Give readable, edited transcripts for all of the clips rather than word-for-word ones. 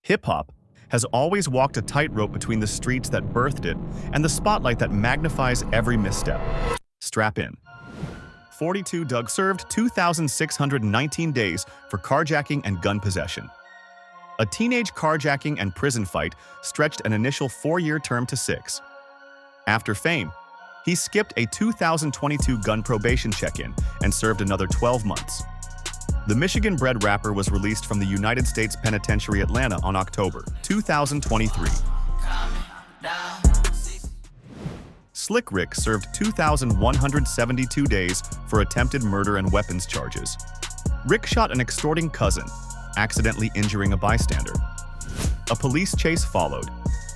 Hip-hop has always walked a tightrope between the streets that birthed it and the spotlight that magnifies every misstep. Strap in. 42 Dugg served 2,619 days for carjacking and gun possession. A teenage carjacking and prison fight stretched an initial 4-year term to 6. After fame, he skipped a 2022 gun probation check-in and served another 12 months. The Michigan-bred rapper was released from the United States Penitentiary Atlanta on October 2023. Slick Rick served 2,172 days for attempted murder and weapons charges. Rick shot an extorting cousin, accidentally injuring a bystander. A police chase followed,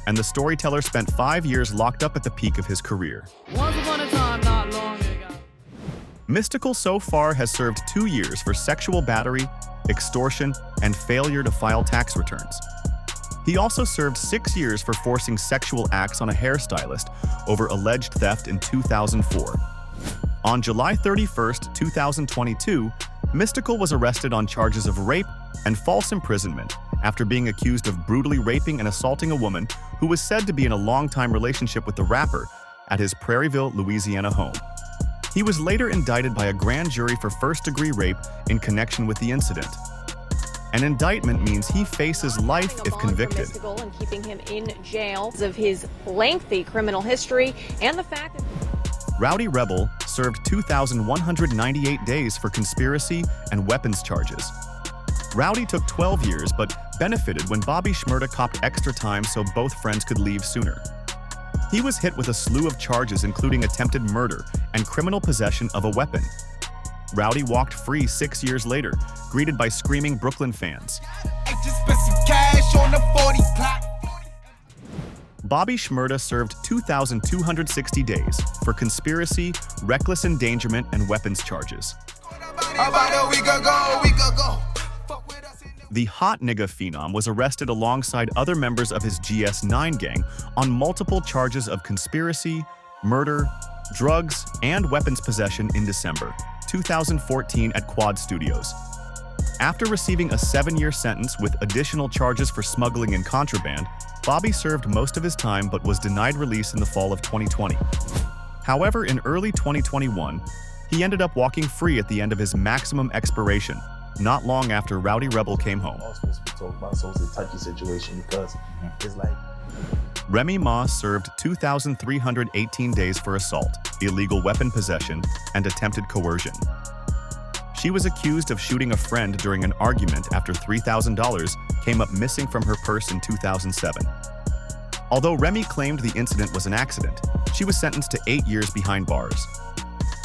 and the storyteller spent 5 years locked up at the peak of his career. Once upon a time, not long ago. Mystikal so far has served 2 years for sexual battery, extortion, and failure to file tax returns. He also served 6 years for forcing sexual acts on a hairstylist over alleged theft in 2004. On July 31, 2022, Mystikal was arrested on charges of rape and false imprisonment after being accused of brutally raping and assaulting a woman who was said to be in a long-time relationship with the rapper at his Prairieville, Louisiana home. He was later indicted by a grand jury for first-degree rape in connection with the incident. An indictment means he faces life if convicted. Mystikal and keeping him in jail because of his lengthy criminal history and the fact that Rowdy Rebel served 2,198 days for conspiracy and weapons charges. Rowdy took 12 years but benefited when Shmurda copped extra time so both friends could leave sooner. He was hit with a slew of charges including attempted murder and criminal possession of a weapon. Rowdy walked free 6 years later, greeted by screaming Brooklyn fans. Shmurda served 2,260 days for conspiracy, reckless endangerment, and weapons charges. The hot nigga phenom was arrested alongside other members of his GS9 gang on multiple charges of conspiracy, murder, drugs, and weapons possession in December 2014 at Quad Studios. After receiving a 7-year sentence with additional charges for smuggling and contraband, Bobby served most of his time but was denied release in the fall of 2020. However, in early 2021, he ended up walking free at the end of his maximum expiration, not long after Rowdy Rebel came home. I'm supposed to be talking about, so it's a touchy situation because it's like... Remy Ma served 2,318 days for assault, illegal weapon possession, and attempted coercion. She was accused of shooting a friend during an argument after $3,000 came up missing from her purse in 2007. Although Remy claimed the incident was an accident, she was sentenced to 8 years behind bars.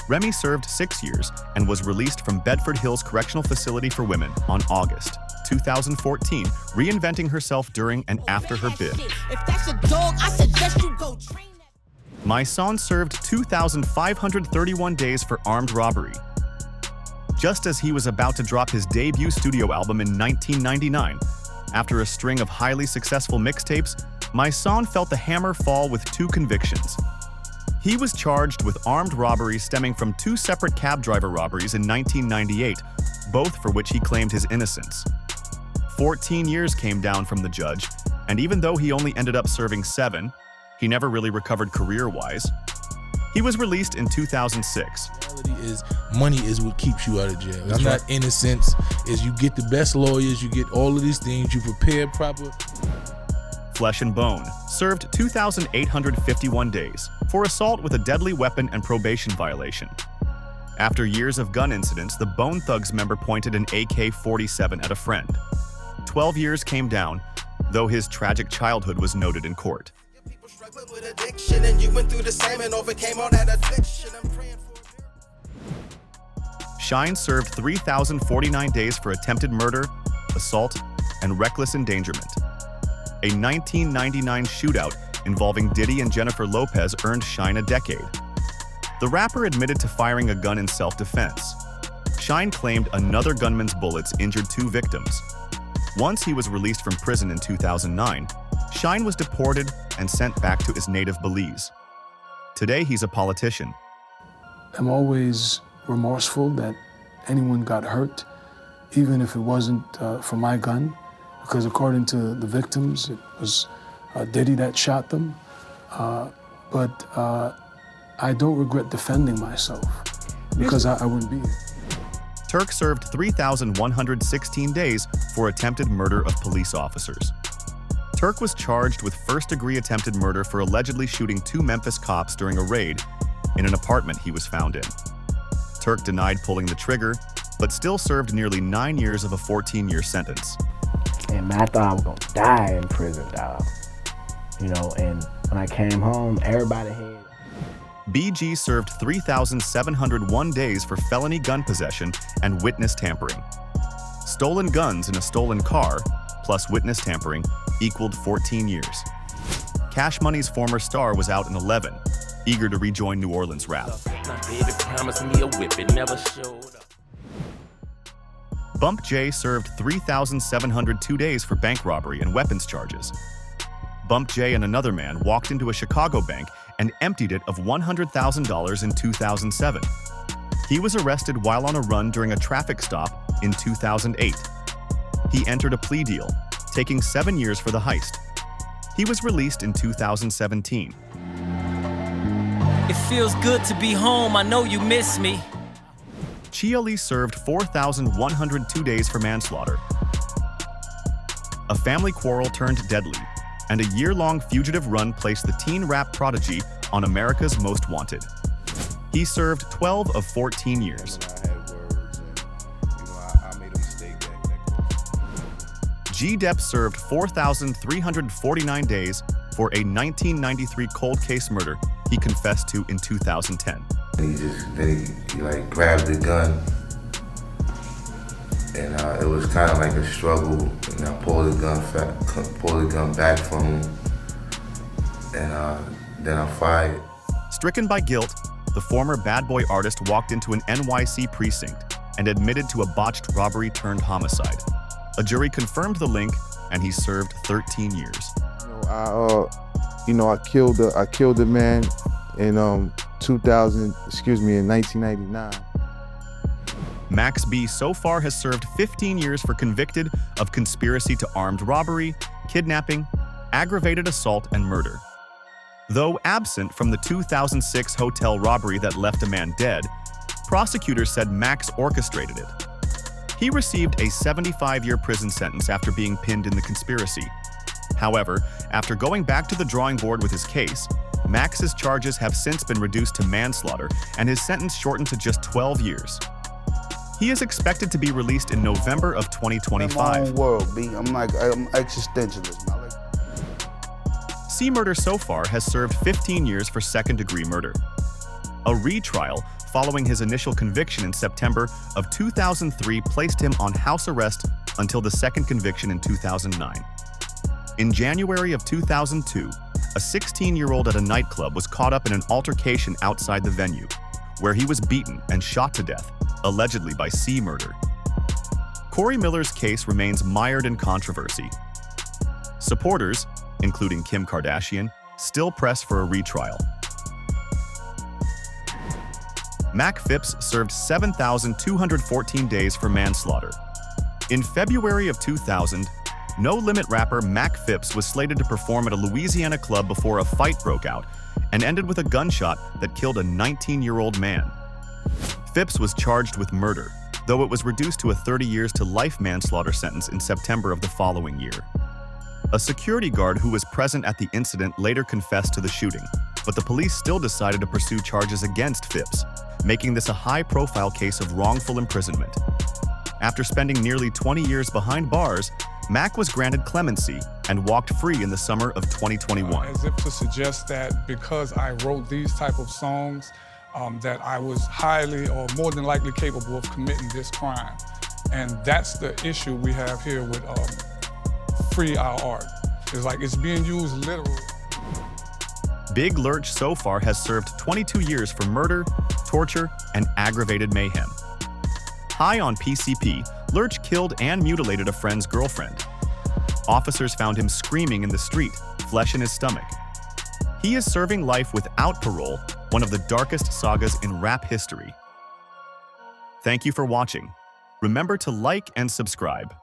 Remy served 6 years and was released from Bedford Hills Correctional Facility for Women on August 2014, reinventing herself during and after her bid. Mysonne served 2,531 days for armed robbery. Just as he was about to drop his debut studio album in 1999, after a string of highly successful mixtapes, Mysonne felt the hammer fall with 2 convictions. He was charged with armed robbery stemming from 2 separate cab driver robberies in 1998, both for which he claimed his innocence. 14 years came down from the judge, and even though he only ended up serving 7, he never really recovered career-wise. He was released in 2006. The reality is, money is what keeps you out of jail. It's not innocence. Is you get the best lawyers, you get all of these things, you prepare proper. Flesh and Bone served 2,851 days for assault with a deadly weapon and probation violation. After years of gun incidents, the Bone Thugs member pointed an AK-47 at a friend. 12 years came down, though his tragic childhood was noted in court. Shyne served 3,049 days for attempted murder, assault, and reckless endangerment. A 1999 shootout involving Diddy and Jennifer Lopez earned Shyne a decade. The rapper admitted to firing a gun in self-defense. Shyne claimed another gunman's bullets injured 2 victims. Once he was released from prison in 2009, Shyne was deported and sent back to his native Belize. Today, he's a politician. I'm always remorseful that anyone got hurt, even if it wasn't for my gun. because according to the victims, it was Diddy that shot them. But I don't regret defending myself because I wouldn't be here. Turk served 3,116 days for attempted murder of police officers. Turk was charged with first-degree attempted murder for allegedly shooting 2 Memphis cops during a raid in an apartment he was found in. Turk denied pulling the trigger, but still served nearly 9 years of a 14-year sentence. And man, I thought I was gonna die in prison, dog. You know, and when I came home, everybody had... BG served 3,701 days for felony gun possession and witness tampering. Stolen guns in a stolen car, plus witness tampering, equaled 14 years. Cash Money's former star was out in 11, eager to rejoin New Orleans rap. Bump J served 3,702 days for bank robbery and weapons charges. Bump J and another man walked into a Chicago bank and emptied it of $100,000 in 2007. He was arrested while on a run during a traffic stop in 2008. He entered a plea deal, taking 7 years for the heist. He was released in 2017. It feels good to be home. I know you miss me. Chia Lee served 4,102 days for manslaughter. A family quarrel turned deadly, and a year-long fugitive run placed the teen rap prodigy on America's Most Wanted. He served 12 of 14 years. G-Dep served 4,349 days for a 1993 cold case murder he confessed to in 2010. He like grabbed the gun, and it was kind of like a struggle. And I pulled the gun back from him, and then I fired. Stricken by guilt, the former bad boy artist walked into an NYC precinct and admitted to a botched robbery turned homicide. A jury confirmed the link, and he served 13 years. I killed the man in in 1999. Max B so far has served 15 years for convicted of conspiracy to armed robbery, kidnapping, aggravated assault, and murder. Though absent from the 2006 hotel robbery that left a man dead, prosecutors said Max orchestrated it. He received a 75-year prison sentence after being pinned in the conspiracy. However, after going back to the drawing board with his case, Max's charges have since been reduced to manslaughter and his sentence shortened to just 12 years. He is expected to be released in November of 2025. I'm my own world, B. I'm existentialist. C-Murder so far has served 15 years for second-degree murder. A retrial following his initial conviction in September of 2003 placed him on house arrest until the second conviction in 2009. In January of 2002, a 16-year-old at a nightclub was caught up in an altercation outside the venue, where he was beaten and shot to death, allegedly by C-Murder. Corey Miller's case remains mired in controversy. Supporters, including Kim Kardashian, still press for a retrial. Mac Phipps served 7,214 days for manslaughter. In February of 2000, No Limit rapper Mac Phipps was slated to perform at a Louisiana club before a fight broke out and ended with a gunshot that killed a 19-year-old man. Phipps was charged with murder, though it was reduced to a 30 years to life manslaughter sentence in September of the following year. A security guard who was present at the incident later confessed to the shooting, but the police still decided to pursue charges against Phipps, making this a high-profile case of wrongful imprisonment. After spending nearly 20 years behind bars, Mac was granted clemency and walked free in the summer of 2021. As if to suggest that because I wrote these type of songs, that I was highly or more than likely capable of committing this crime. And that's the issue we have here with Free Our Art. It's like it's being used literally. Big Lurch so far has served 22 years for murder, torture, and aggravated mayhem. High on PCP, Lurch killed and mutilated a friend's girlfriend. Officers found him screaming in the street, flesh in his stomach. He is serving life without parole, one of the darkest sagas in rap history. Thank you for watching. Remember to like and subscribe.